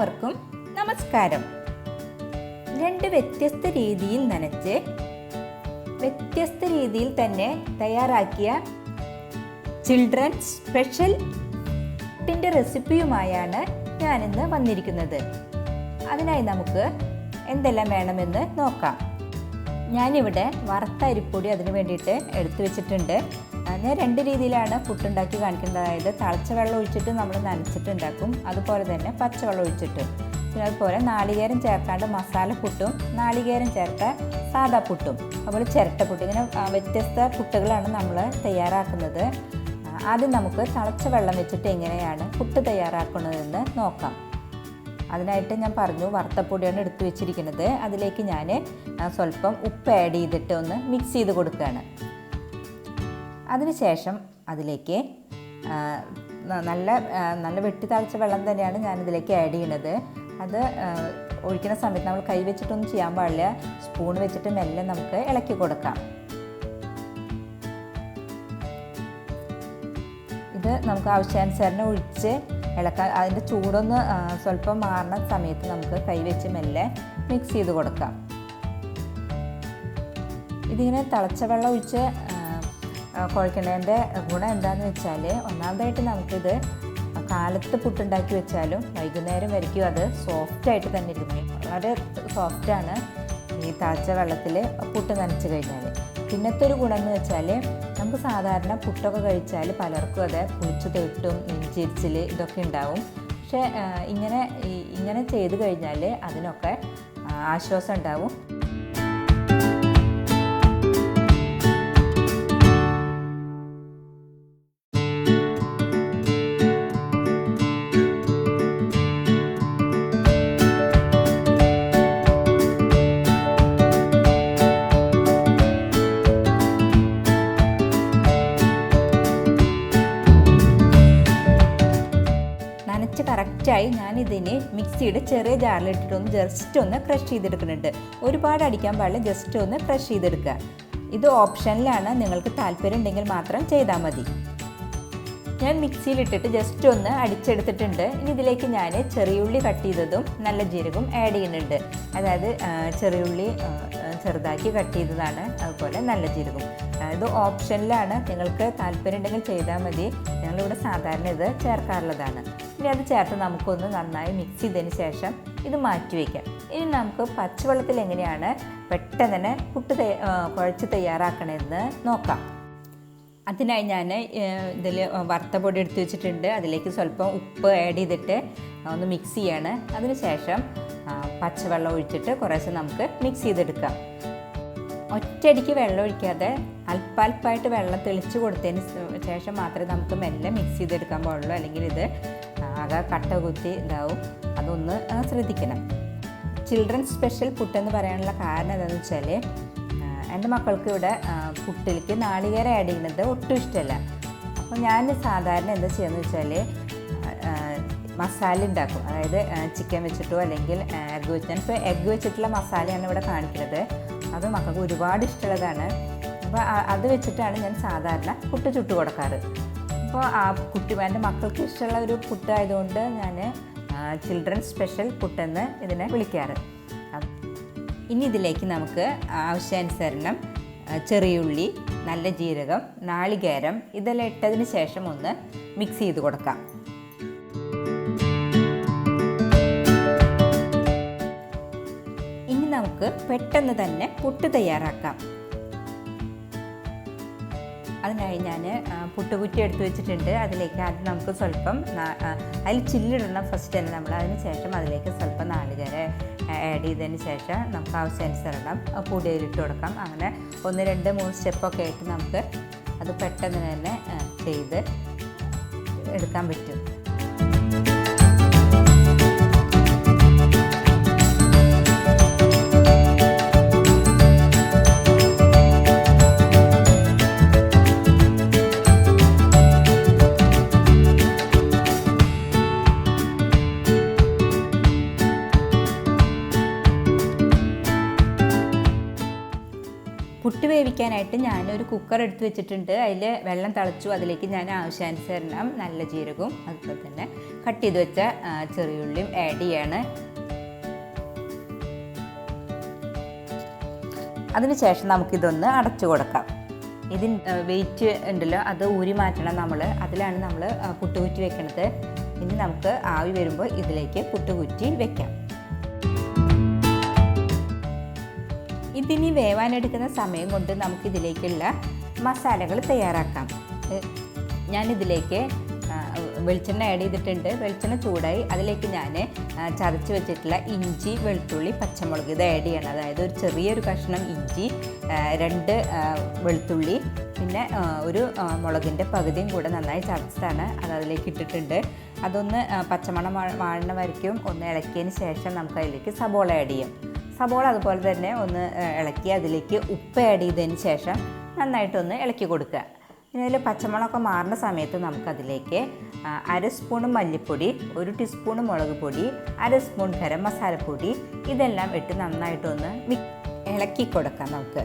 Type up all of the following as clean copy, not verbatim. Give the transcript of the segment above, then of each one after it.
എല്ലാവർക്കും നമസ്കാരം. രണ്ട് വ്യത്യസ്ത രീതിയിൽ നനച്ച് വ്യത്യസ്ത രീതിയിൽ തന്നെ തയ്യാറാക്കിയ ചിൽഡ്രൻസ് സ്പെഷ്യൽ ഫുഡിൻ്റെ റെസിപ്പിയുമായാണ് ഞാനിന്ന് വന്നിരിക്കുന്നത്. അതിനായി നമുക്ക് എന്തെല്ലാം വേണമെന്ന് നോക്കാം. ഞാനിവിടെ വറുത്ത അരിപ്പൊടി അതിന് വേണ്ടിയിട്ട് എടുത്തു വെച്ചിട്ടുണ്ട്. ഞാൻ രണ്ട് രീതിയിലാണ് പുട്ടുണ്ടാക്കി കാണിക്കുന്നത്. അതായത് തിളച്ച വെള്ളം ഒഴിച്ചിട്ട് നമ്മൾ നനച്ചിട്ടുണ്ടാക്കും, അതുപോലെ തന്നെ പച്ചവെള്ളം ഒഴിച്ചിട്ട്. പിന്നെ അതുപോലെ നാളികേരം ചേർക്കാണ്ട് മസാല പുട്ടും നാളികേരം ചേർത്ത സാദാ പുട്ടും അതുപോലെ ചിരട്ടപ്പുട്ട്, ഇങ്ങനെ വ്യത്യസ്ത പുട്ടുകളാണ് നമ്മൾ തയ്യാറാക്കുന്നത്. ആദ്യം നമുക്ക് തിളച്ച വെള്ളം വെച്ചിട്ട് എങ്ങനെയാണ് പുട്ട് തയ്യാറാക്കുന്നതെന്ന് നോക്കാം. അതിനായിട്ട് ഞാൻ പറഞ്ഞു വറുത്തപ്പൊടിയാണ് എടുത്തു വെച്ചിരിക്കുന്നത്. അതിലേക്ക് ഞാൻ സ്വല്പം ഉപ്പ് ആഡ് ചെയ്തിട്ട് ഒന്ന് മിക്സ് ചെയ്ത് കൊടുക്കുകയാണ്. അതിനുശേഷം അതിലേക്ക് നല്ല വെട്ടി തിളച്ച വെള്ളം തന്നെയാണ് ഞാനിതിലേക്ക് ആഡ് ചെയ്യുന്നത്. അത് ഒഴിക്കുന്ന സമയത്ത് നമ്മൾ കൈ വെച്ചിട്ടൊന്നും ചെയ്യാൻ പാടില്ല, സ്പൂൺ വെച്ചിട്ട് മെല്ലെ നമുക്ക് ഇളക്കി കൊടുക്കാം. ഇത് നമുക്ക് ആവശ്യാനുസരണം ഒഴിച്ച് ഇളക്കാൻ, അതിൻ്റെ ചൂടൊന്ന് സ്വല്പം മാറുന്ന സമയത്ത് നമുക്ക് കൈവച്ച് മെല്ലെ മിക്സ് ചെയ്ത് കൊടുക്കാം. ഇതിങ്ങനെ തിളച്ച വെള്ളം ഒഴിച്ച് കുഴക്കേണ്ടതിൻ്റെ ഗുണം എന്താണെന്ന് വെച്ചാൽ, ഒന്നാമതായിട്ട് നമുക്കിത് കാലത്ത് പുട്ടുണ്ടാക്കി വെച്ചാലും വൈകുന്നേരം വരയ്ക്കും അത് സോഫ്റ്റായിട്ട് തന്നെ ഇരിക്കും. വളരെ സോഫ്റ്റാണ് ഈ തിളച്ച വെള്ളത്തിൽ പുട്ട് നനച്ച് കഴിഞ്ഞാൽ. പിന്നത്തെ ഒരു ഗുണം എന്ന് വെച്ചാൽ, നമുക്ക് സാധാരണ പുട്ടൊക്കെ കഴിച്ചാൽ പലർക്കും അത് പുളിച്ചു തേട്ടും നെഞ്ചിരിച്ചിൽ ഇതൊക്കെ ഉണ്ടാവും. പക്ഷേ ഇങ്ങനെ ചെയ്ത് കഴിഞ്ഞാൽ അതിനൊക്കെ ആശ്വാസം ഉണ്ടാവും. കറക്റ്റായി ഞാനിതിന് മിക്സിയുടെ ചെറിയ ജാറിലിട്ടിട്ടൊന്ന് ജസ്റ്റ് ഒന്ന് ക്രഷ് ചെയ്തെടുക്കുന്നുണ്ട്. ഒരുപാട് അടിക്കാൻ പാടില്ല, ജസ്റ്റ് ഒന്ന് ക്രഷ് ചെയ്തെടുക്കുക. ഇത് ഓപ്ഷനിലാണ്, നിങ്ങൾക്ക് താല്പര്യം ഉണ്ടെങ്കിൽ മാത്രം ചെയ്താൽ മതി. ഞാൻ മിക്സിയിലിട്ടിട്ട് ജസ്റ്റ് ഒന്ന് അടിച്ചെടുത്തിട്ടുണ്ട്. ഇനി ഇതിലേക്ക് ഞാൻ ചെറിയുള്ളി കട്ട് ചെയ്തതും നല്ല ജീരകവും ആഡ് ചെയ്യുന്നുണ്ട്. അതായത് ചെറിയുള്ളി ചെറുതാക്കി കട്ട് ചെയ്തതാണ്, അതുപോലെ നല്ല ജീരകവും. ഇത് ഓപ്ഷനിലാണ്, നിങ്ങൾക്ക് താല്പര്യം ഉണ്ടെങ്കിൽ ചെയ്താൽ മതി. ഞങ്ങളിവിടെ സാധാരണ ഇത് ചേർക്കാറുള്ളതാണ്. ഇനി അത് ചേർത്ത് നമുക്കൊന്ന് നന്നായി മിക്സ് ചെയ്തതിന് ശേഷം ഇത് മാറ്റി വയ്ക്കാം. ഇനി നമുക്ക് പച്ചവെള്ളത്തിൽ എങ്ങനെയാണ് പെട്ടെന്ന് തന്നെ പുട്ട് കുഴച്ച് തയ്യാറാക്കണമെന്ന് നോക്കാം. അതിനായി ഞാൻ ഇതിൽ വറുത്ത പൊടി എടുത്ത് വെച്ചിട്ടുണ്ട്. അതിലേക്ക് സ്വല്പം ഉപ്പ് ആഡ് ചെയ്തിട്ട് ഒന്ന് മിക്സ് ചെയ്യാണ്. അതിനുശേഷം പച്ചവെള്ളം ഒഴിച്ചിട്ട് കുറേശ്ശെ നമുക്ക് മിക്സ് ചെയ്തെടുക്കാം. ഒറ്റയടിക്ക് വെള്ളം ഒഴിക്കാതെ അല്പാൽപ്പായിട്ട് വെള്ളം തെളിച്ച് കൊടുത്തതിന് ശേഷം മാത്രമേ നമുക്ക് മെല്ലെ മിക്സ് ചെയ്തെടുക്കാൻ പാടുള്ളൂ. അല്ലെങ്കിൽ ഇത് ആകെ കട്ട കുത്തി ഇതാവും. അതൊന്ന് ശ്രദ്ധിക്കണം. ചിൽഡ്രൻസ് സ്പെഷ്യൽ പുട്ടെന്ന് പറയാനുള്ള കാരണം എന്താണെന്ന് വെച്ചാൽ, എൻ്റെ മക്കൾക്ക് ഇവിടെ പുട്ടിലേക്ക് നാളികേരം ആഡ് ചെയ്യുന്നത് ഒട്ടും ഇഷ്ടമല്ല. അപ്പോൾ ഞാൻ സാധാരണ എന്താ ചെയ്യുന്നത് വെച്ചാൽ, മസാല ഉണ്ടാക്കും. അതായത് ചിക്കൻ വെച്ചിട്ടോ അല്ലെങ്കിൽ എഗ്ഗ് വെച്ച്, ഇപ്പോൾ എഗ്ഗ് വെച്ചിട്ടുള്ള മസാലയാണ് ഇവിടെ കാണിക്കുന്നത്. അത് മക്കൾക്ക് ഒരുപാട് ഇഷ്ടമുള്ളതാണ്. അപ്പോൾ അത് വെച്ചിട്ടാണ് ഞാൻ സാധാരണ പുട്ട് ചുട്ട് കൊടുക്കാറ്. അപ്പോൾ എൻ്റെ മക്കൾക്ക് ഇഷ്ടമുള്ള ഒരു പുട്ടായതുകൊണ്ട് ഞാൻ ചിൽഡ്രൻസ് സ്പെഷ്യൽ പുട്ടെന്ന് ഇതിനെ വിളിക്കാറ്. ഇനി ഇതിലേക്ക് നമുക്ക് ആവശ്യാനുസരണം ചെറിയുള്ളി, നല്ല ജീരകം, നാളികേരം ഇതെല്ലാം ഇട്ടതിന് ശേഷം ഒന്ന് മിക്സ് ചെയ്ത് കൊടുക്കാം. ഇനി നമുക്ക് പെട്ടെന്ന് തന്നെ പുട്ട് തയ്യാറാക്കാം. അതിനായി ഞാൻ പുട്ടുകുറ്റി എടുത്ത് വെച്ചിട്ടുണ്ട്. അതിലേക്ക് ആദ്യം നമുക്ക് സ്വല്പം അതിൽ ചില്ലിടണം ഫസ്റ്റ് തന്നെ നമ്മൾ. അതിന് ശേഷം അതിലേക്ക് സ്വല്പം നാളികേരം ആഡ് ചെയ്തതിന് ശേഷം നമുക്ക് ആവശ്യാനുസരണം പൊടിയിലിട്ട് കൊടുക്കാം. അങ്ങനെ 1, 2, 3 സ്റ്റെപ്പൊക്കെ ആയിട്ട് നമുക്ക് അത് പെട്ടെന്ന് തന്നെ ചെയ്ത് എടുക്കാൻ പറ്റും. പുട്ട് വേവിക്കാൻ വേവിക്കാനായിട്ട് ഞാനൊരു കുക്കർ എടുത്ത് വെച്ചിട്ടുണ്ട്. അതിൽ വെള്ളം തിളച്ചു. അതിലേക്ക് ഞാൻ ആവശ്യാനുസരണം നല്ല ജീരകവും അതുപോലെ തന്നെ കട്ട് ചെയ്ത് വെച്ച ചെറിയുള്ളിയും ആഡ് ചെയ്യാണ്. അതിനുശേഷം നമുക്കിതൊന്ന് അടച്ചു കൊടുക്കാം. ഇതിന് വെയിറ്റ് ഉണ്ടല്ലോ, അത് ഊരി മാറ്റണം നമ്മൾ. അതിലാണ് നമ്മൾ പുട്ടുകുറ്റി വെക്കണത്. ഇനി നമുക്ക് ആവി വരുമ്പോൾ ഇതിലേക്ക് പുട്ടുകുറ്റി വെക്കാം. ഇതിനി വേവാനെടുക്കുന്ന സമയം കൊണ്ട് നമുക്കിതിലേക്കുള്ള മസാലകൾ തയ്യാറാക്കാം. ഞാനിതിലേക്ക് വെളിച്ചെണ്ണ ആഡ് ചെയ്തിട്ടുണ്ട്. വെളിച്ചെണ്ണ ചൂടായി അതിലേക്ക് ഞാൻ ചതച്ച് വെച്ചിട്ടുള്ള ഇഞ്ചി, വെളുത്തുള്ളി, പച്ചമുളക് ഇത് ആഡ് ചെയ്യണം. അതായത് ഒരു ചെറിയൊരു കഷ്ണം ഇഞ്ചി, 2 വെളുത്തുള്ളി, പിന്നെ ഒരു മുളകിൻ്റെ പകുതിയും കൂടെ നന്നായി ചതച്ചതാണ് അത് അതിലേക്ക് ഇട്ടിട്ടുണ്ട്. അതൊന്ന് പച്ചമണം വാഴണ വരയ്ക്കും ഒന്ന് ഇളക്കിയതിന് ശേഷം നമുക്ക് അതിലേക്ക് സബോള ആഡ് ചെയ്യാം. സബോള അതുപോലെ തന്നെ ഒന്ന് ഇളക്കി അതിലേക്ക് ഉപ്പ് ആഡ് ചെയ്തതിന് ശേഷം നന്നായിട്ടൊന്ന് ഇളക്കി കൊടുക്കുക. പിന്നെ അതിൽ പച്ചമുളകൊക്കെ മാറുന്ന സമയത്ത് നമുക്കതിലേക്ക് 1/2 സ്പൂൺ മല്ലിപ്പൊടി, 1 ടീസ്പൂൺ മുളക് പൊടി, 1/2 സ്പൂൺ ഗരം മസാലപ്പൊടി ഇതെല്ലാം ഇട്ട് നന്നായിട്ടൊന്ന് ഇളക്കി കൊടുക്കാം നമുക്ക്.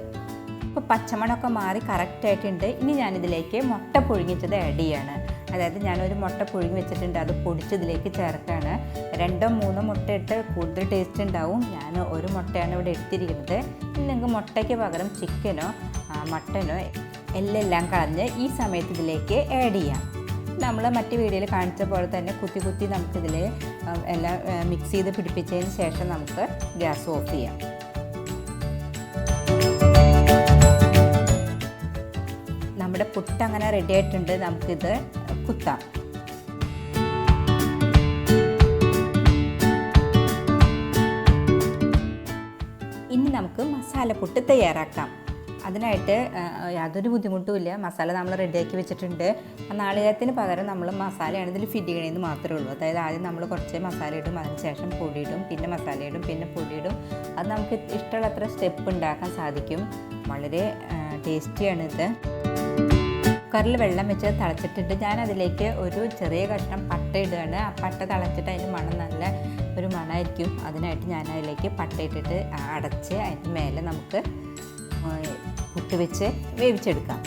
ഇപ്പോൾ പച്ചമണമൊക്കെ മാറി കറക്റ്റായിട്ടുണ്ട്. ഇനി ഞാനിതിലേക്ക് മുട്ട പുഴുങ്ങിച്ചത് ആഡ് ചെയ്യാണ്. അതായത് ഞാനൊരു മുട്ട പുഴുങ്ങി വെച്ചിട്ടുണ്ട്, അത് പൊടിച്ചതിലേക്ക് ചേർക്കുകയാണ്. 2-3 മുട്ട ഇട്ട് കൂടുതൽ ടേസ്റ്റ് ഉണ്ടാവും. ഞാൻ ഒരു മുട്ടയാണ് ഇവിടെ എടുത്തിരിക്കുന്നത്. ഇനി നിങ്ങൾക്ക് മുട്ടയ്ക്ക് പകരം ചിക്കനോ മട്ടനോ എല്ലാം കളഞ്ഞ് ഈ സമയത്ത് ഇതിലേക്ക് ആഡ് ചെയ്യാം. നമ്മൾ മറ്റ് വീഡിയോയിൽ കാണിച്ച പോലെ തന്നെ കുത്തി കുത്തി നമുക്കിതിൽ എല്ലാം മിക്സ് ചെയ്ത് പിടിപ്പിച്ചതിന് ശേഷം നമുക്ക് ഗ്യാസ് ഓഫ് ചെയ്യാം. നമ്മുടെ പുട്ട് അങ്ങനെ റെഡി ആയിട്ടുണ്ട്. നമുക്കിത് കുത്താം. ഇനി നമുക്ക് മസാലപ്പുട്ട് തയ്യാറാക്കാം. അതിനായിട്ട് യാതൊരു ബുദ്ധിമുട്ടുമില്ല. മസാല നമ്മൾ റെഡിയാക്കി വെച്ചിട്ടുണ്ട്. നാളികേരത്തിന് പകരം നമ്മൾ മസാലയാണ് ഇതിൽ ഫിറ്റ് ചെയ്യണമെന്ന് മാത്രമേ ഉള്ളൂ. അതായത് ആദ്യം നമ്മൾ കുറച്ച് മസാല ഇടും, അതിന് ശേഷം പൊടിയിടും, പിന്നെ മസാല ഇടും, പിന്നെ പൊടിയിടും. അത് നമുക്ക് ഇഷ്ടമുള്ളത്ര സ്റ്റെപ്പ് ഉണ്ടാക്കാൻ സാധിക്കും. വളരെ ടേസ്റ്റിയാണിത്. കുക്കറിൽ വെള്ളം വെച്ച് തിളച്ചിട്ടിട്ട് ഞാനതിലേക്ക് ഒരു ചെറിയ കഷ്ണം പട്ട ഇടുകയാണ്. ആ പട്ട തിളച്ചിട്ട് അതിൻ്റെ മണം നല്ല ഒരു മണമായിരിക്കും. അതിനായിട്ട് ഞാനതിലേക്ക് പട്ട ഇട്ടിട്ട് അടച്ച് അതിൻ്റെ മേലെ നമുക്ക് പുട്ട് വെച്ച് വേവിച്ചെടുക്കാം.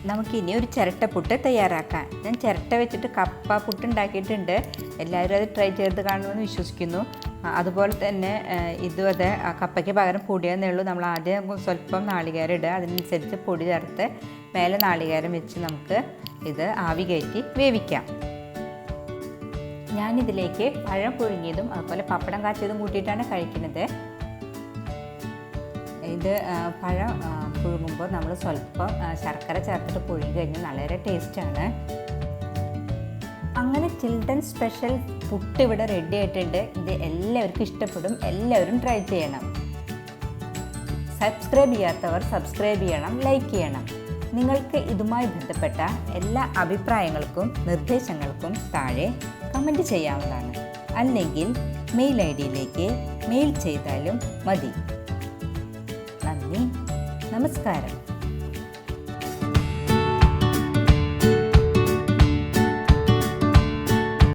നമുക്കിനി ഒരു ചിരട്ടപ്പുട്ട് തയ്യാറാക്കാം. ഞാൻ ചിരട്ട വെച്ചിട്ട് കപ്പ പുട്ട് ഉണ്ടാക്കിയിട്ടുണ്ട്. എല്ലാവരും അത് ട്രൈ ചെയ്ത് കാണുമെന്ന് വിശ്വസിക്കുന്നു. അതുപോലെ തന്നെ ഇതും അതെ, കപ്പയ്ക്ക് പകരം പൊടിയെന്നേ ഉള്ളൂ. നമ്മൾ ആദ്യം സ്വല്പം നാളികേരം ഇടുക, അതിനനുസരിച്ച് പൊടി ചേർത്ത് മേലെ നാളികേരം വെച്ച് നമുക്ക് ഇത് ആവി കയറ്റി വേവിക്കാം. ഞാനിതിലേക്ക് പഴം പുഴുങ്ങിയതും അതുപോലെ പപ്പടം കാച്ചിയതും കൂട്ടിയിട്ടാണ് കഴിക്കുന്നത്. ഇത് പഴം പുഴുങ്ങുമ്പോൾ നമ്മൾ സ്വല്പം ശർക്കര ചേർത്തിട്ട് പുഴുങ്ങി കഴിഞ്ഞാൽ വളരെ ടേസ്റ്റാണ്. അങ്ങനെ ചിൽഡ്രൻ സ്പെഷ്യൽ പുട്ട് ഇവിടെ റെഡി ആയിട്ടുണ്ട്. ഇത് എല്ലാവർക്കും ഇഷ്ടപ്പെടും. എല്ലാവരും ട്രൈ ചെയ്യണം. സബ്സ്ക്രൈബ് ചെയ്യാത്തവർ സബ്സ്ക്രൈബ് ചെയ്യണം, ലൈക്ക് ചെയ്യണം. നിങ്ങൾക്ക് ഇതുമായി ബന്ധപ്പെട്ട എല്ലാ അഭിപ്രായങ്ങൾക്കും നിർദ്ദേശങ്ങൾക്കും താഴെ കമൻറ്റ് ചെയ്യാവുന്നതാണ്. അല്ലെങ്കിൽ മെയിൽ ID-യിലേക്ക് മെയിൽ ചെയ്താലും മതി. നന്ദി, നമസ്കാരം.